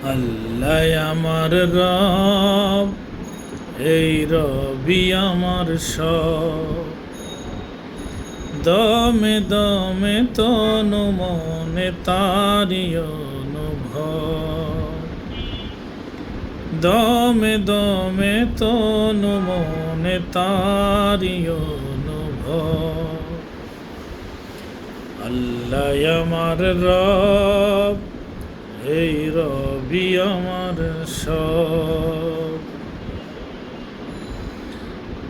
আল্লাহ আমার রব, এই রবি আমার সব। দমে দমে তনু মনে তারি অনুভব। দমে দমে তনু মনে তারি অনুভব। আল্লাহ আমার রব, এই রবি আমার সব।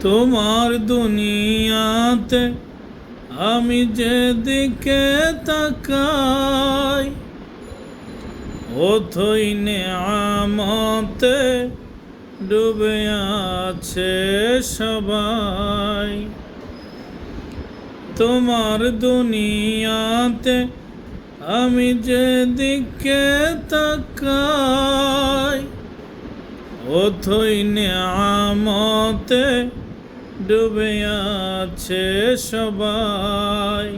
তোমার দুনিয়াতে আমি যেদিকে তাকাই, অথই নেয়ামতে ডুবে আছে সবাই। তোমার দুনিয়াতে আমি যেদিকে তাকাই, অথই নেয়ামতে ডুবে আছে সবাই।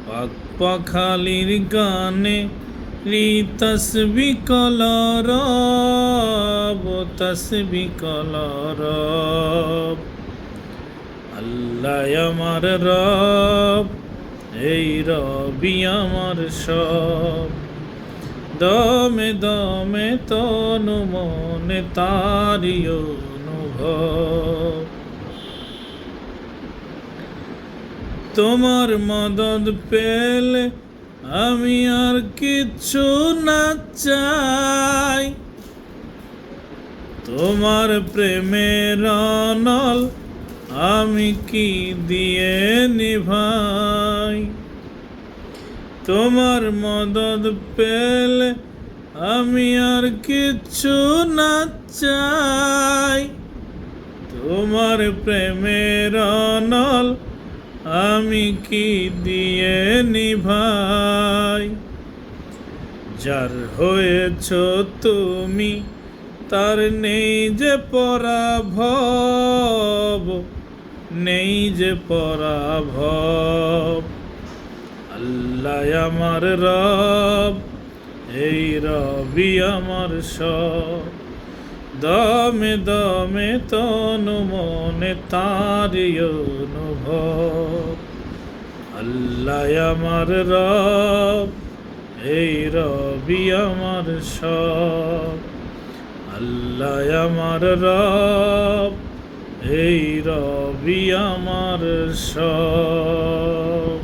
পাক পাখালির গানে তসবি কলরব, তসবি কলরব। আল্লাহ আমার রব, এই রবি আমার সব। দমে দমে তনু মনে তারি অনুভব। তোমার মদদ পেলে আমি আর কিছু না চাই। তোমার প্রেমের অনল আমি কি দিয়ে নিভাই। তোমার মদদ পেলে আমি আর কিছু না চাই। তোমার প্রেমের অনল আমি কি দিয়ে নিভাই। যার হয়েছ তুমি তার নেই যে পরাভব, নেই যে পরাভব। আল্লাহ আমার রব, এই রবি আমার সব। দমে দমে তনু মনে তারি অনুভব। আল্লাহ আমার রব, এই রবি আমার সব। আল্লাহ আমার রব, এই রবি আমার সব।